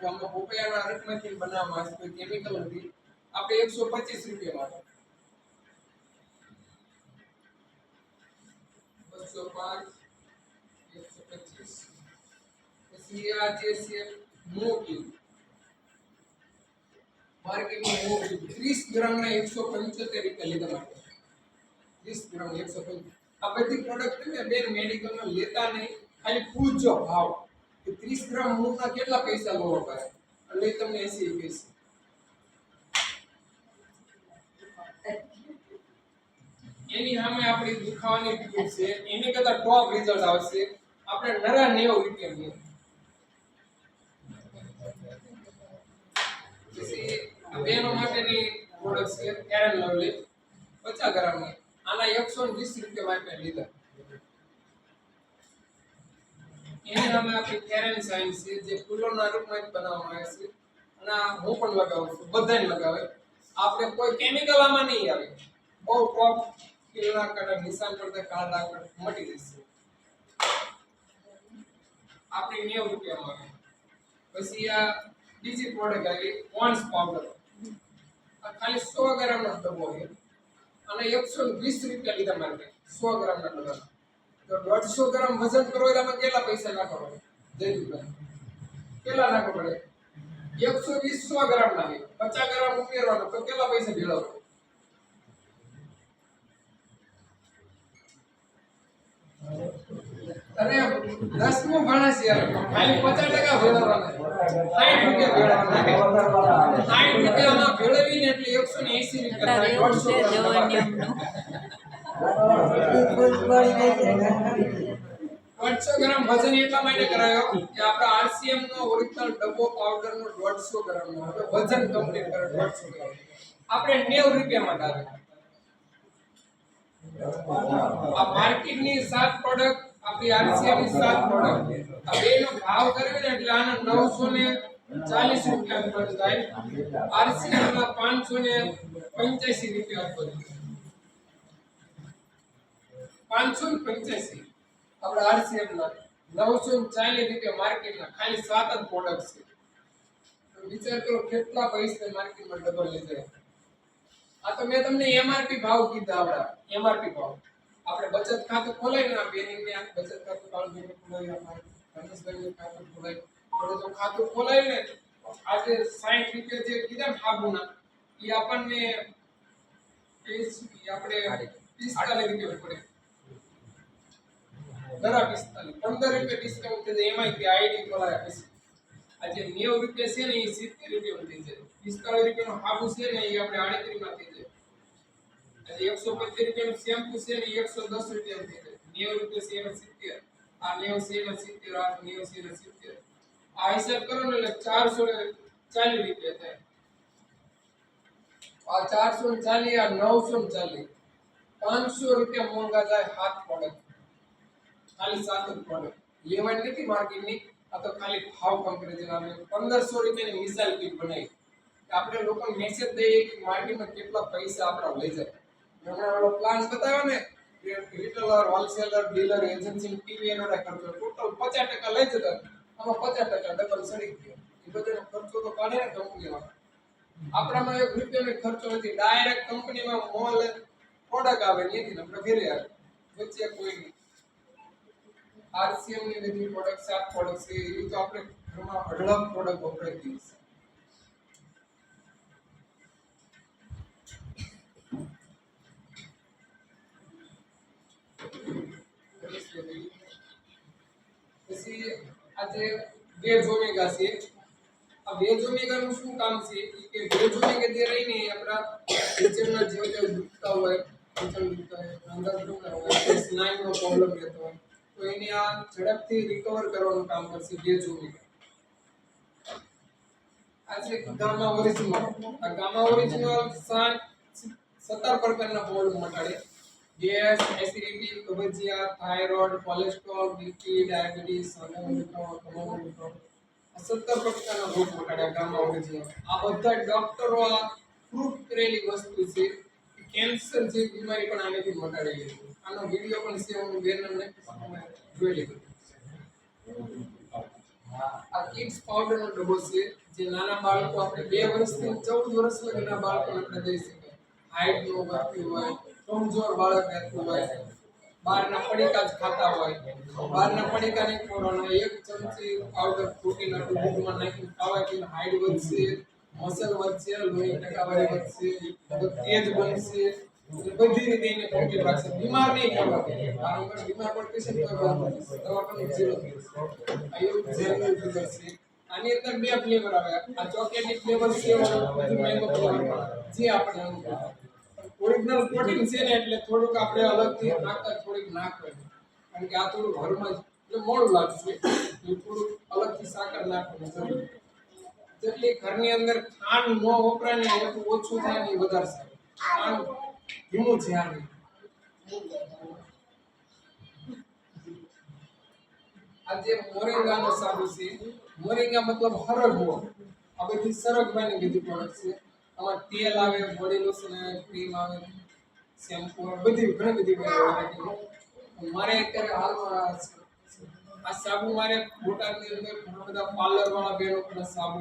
વસ્તુ આમાં પોપૈયાના રસમાંથી બનાવવામાં આવે છે, કોઈ કેમિકલ નથી. આપણે 125 રૂપિયા માટે 205 125. પછી આ જે છે મોટી માર્કેટમાં મોટી 30 ગ્રામના 175 રૂપિયા લીધા માટે 30 ગ્રામ 175. આ બધી પ્રોડક્ટ તમે બેન મેડિકલમાં લેતા નહીં, ખાલી પૂછજો ભાવ કે 30 ગ્રામ મૂળના કેટલા પૈસા લો પડે એટલે તમને 80 પૈસા. એની સામે આપણી દુખાવાની ટ્યુબ છે, એની કરતા ટોપ રિઝલ્ટ આવશે. આપણે નરા 90 રૂપિયા ની. પછી આ બેનો માટેની પ્રોડક્ટ છે ફેર એન્ડ લવલી 50 ગ્રામની. આના 120 રૂપિયા માટે લીધા. એની સામે આપણી ફેર એન્ડ સાઇન છે, જે ફૂલોના રૂપમાં બનાવવામાં આવે છે. અને હું પણ લગાવું છું, બધાને લગાવે. આપણે કોઈ કેમિકલ આમાં નહીં આવે. બહુ ટોપ કિલના કલર નિશાન પડતા કાળા ડાઘ મટી જશે. આપણે 90 રૂપિયામાં આવે. પછી આ બીજી પ્રોડક્ટ આવી પોન્સ પાવડર. આ ખાલી 100 ગ્રામનો ડબ્બો છે અને 120 રૂપિયા લીધા મારે 100 ગ્રામના ડબ્બા. તો 150 ગ્રામ વજન કરો એટલે આમાં કેટલા પૈસા નાખવા પડે? કેટલા નાખવા પડે? 120 100 ગ્રામ નાખે, 50 ગ્રામ ઉમેરવાનો તો કેટલા પૈસા ભેળવવા? અરે 10મો ભણસ યાર, ખાલી 50% ભેળવવાના, 60 રૂપિયા ભેળવવાના. 60 રૂપિયામાં ભેળવીને એટલે 180 રૂપિયા થાય. 150 ગ્રામ વજન એટલા માટે કરાયો કે આપણા આરસીએમ નો ઓરિજિનલ ડબ્બો પાવડર નો 150 ગ્રામ નો હવે વજન કમ્પ્લીટ કરે 150 ગ્રામ. આપણે 90 રૂપિયામાં આવે. આ માર્કેટની 7 પ્રોડક્ટ, આપણી આરસીએમ ની 7 પ્રોડક્ટ, આ બેનો ભાવ કર્યો ને એટલે આનો 940 રૂપિયા ખર્ચ થાય. આરસીએમ ના 585 રૂપિયા ખર્ચ. 585 આપણે આરસીએમ ના 940 રૂપિયા માર્કેટના ખાલી 7 જ પ્રોડક્ટ છે. તો વિચાર કરો કેટલા પૈસા માર્કેટમાં ડબલ લઈ જાય. આ તો મેં તમને એમઆરપી ભાવ કીધા. આપડા એમઆરપી ભાવ આપણે બચત ખાતું ખોલાઈને આ બેનિંગને આ બચત ખાતું કાળજીને ખોલાવી આપણે રમેશભાઈનું ખાતું ખોલાવી તો ખાતું ખોલાવીને આજે 60 રૂપિયા જે કીધા સાબુના એ આપણને આપણે 45 રૂપિયા પડે. દરા 45 15 રૂપિયા ડિસ્કાઉન્ટ થઈ જાય. એમાં આઈડી ખોલાવે પછી આજે 90 રૂપિયા છે ને એ 70 રૂપિયા થઈ જાય. 45 રૂપિયાનો સાબુ છે ને એ આપણે 38 માં થઈ જાય. આજે 125 રૂપિયાનું શેમ્પુ છે ને 110 રૂપિયા થઈ જાય. 90 રૂપિયા છે એમાં 70, આ 90 છે એમાં 70, આ 90 છે એમાં 70. આ હિસાબ કરો ને એટલે 440 રૂપિયા થાય. આ 440, આ 940, 500 રૂપિયા મોંઘા જાય. 7 પ્રોડક્ટ ખાલી 7 જ પ્રોડક્ટ લેવાની નથી માર્કેટની. આ તો ખાલી ભાવ કમ્પેરિઝન આવે. 1500 રૂપિયાની મિસાલ કીટ બનાવી આપણે લોકોને મેસેજ દઈએ કે માર્કેટમાં કેટલા પૈસા આપણા લઈ જાય. હમણાં વાળો પ્લાન બતાવ્યો ને કે retailer, wholesaler, dealer, agency, TV એનો ખર્ચો ટોટલ 50% લઈ જતા. આમાં 50% ડબલ સડી ગયો. એ બધાનો ખર્ચો તો કાઢે ને કંપનીમાં. આપણામાં 1 રૂપિયાનો ખર્ચો નથી. ડાયરેક્ટ કંપનીમાં મોલ પ્રોડક્ટ આવે ત્યાંથી આપણે ઘરે આવે, વચ્ચે કોઈ નહીં. આરસીએમ ની બધી પ્રોડક્ટ 7 પ્રોડક્ટ છે એ તો આપણે ઘરમાં અઢળક પ્રોડક્ટ વપરાતી છે. પછી આજે વેજ ઓમેગા છે. આ વેજ ઓમેગા નું શું કામ છે કે વેજ ઓમેગા જે રહીને આપણા કિચનના જે દુખતા હોય, કિચન દુખતા હોય, અંદર દુખતા હોય, સ્નાયુનો પ્રોબ્લેમ રહેતો હોય તો એને આ ઝડપથી રિકવર કરવાનું કામ કરશે વેજ ઓમેગા. આ છે ગામા ઓરિજિનલ. આ ગામા ઓરિજિનલ 17 પ્રકારના પ્રોબ્લેમ મટાડે. ગેસ, એસિડિટી, કબજિયાત, થાઇરોઇડ, કોલેસ્ટ્રોલ, બીપી, ડાયાબિટીસ, હૃદયરોગ, 17 પ્રકારના રોગ મટાડ્યા ગામા ઓરિજિનલ. આ બધા ડોક્ટરો આ પ્રૂફ કરેલી વસ્તુ છે. કેન્સર જે બીમારી પણ આનેથી મટાડેલી છે. આનો વિડિયો પણ છે, હું બેનરને જોઈ લીધો. હા આ કિડ્સ પાવડર નો ડબ્બો છે જે નાના બાળકો આપણે 2 વર્ષથી 14 વર્ષ લગીના બાળકોને આપણે દઈ શકીએ. હાઈટ નો વધતી હોય, કમજોર બાળક રહેતું હોય, બહારના પડીકા જ ખાતા હોય, બહારના પડીકા નહીં ખવડાવવાના, 1 ચમચી પાવડર પ્રોટીન આટલું દૂધમાં નાખીને ખાવાથી હાઈટ વધશે, મસલ વધશે, લોહી ટકાવારી વધશે, તો તેજ બનશે, બધી રીતે એને કમ્પ્લીટ રાખશે. બીમાર નહીં કરવા દે. વારંવાર બીમાર પડશે તો દવાખાનું ઝીરો થઈ જશે. આ એવું જેલનું ફીચર છે. આની અંદર 2 ફ્લેવર આવે. આ ચોકલેટી ફ્લેવર છે અને મેંગો ફ્લેવર જે આપણે ઓરિજિનલ પ્રોટીન છે ને એટલે થોડુંક આપણે અલગથી નાખતા થોડીક નાખવાની. કારણ કે આ થોડું ઘરમાં એટલે મોડું લાગશે. એટલે થોડુંક અલગથી સાકર નાખવાની જરૂર. જેટલી ઘરની અંદર ખાંડ ન વપરાય ને એટલું ઓછું થાય ને એ વધારે સારું. ખાંડ ધીમું છે આની. આ જે મોરિંગાનો સાબુ છે, મોરિંગા મતલબ હરગવો. આ બધી સરગવાની બધી પ્રોડક્ટ છે. આમાં તેલ આવે, બોડી લોશન આવે, ક્રીમ આવે, શેમ્પુ આવે, બધી ઘણી બધી વેરાયટી. મારે અત્યારે હાલમાં આ સાબુ મારે બોટાદની અંદર ઘણા બધા પાર્લર વાળા બહેનો પણ સાબુ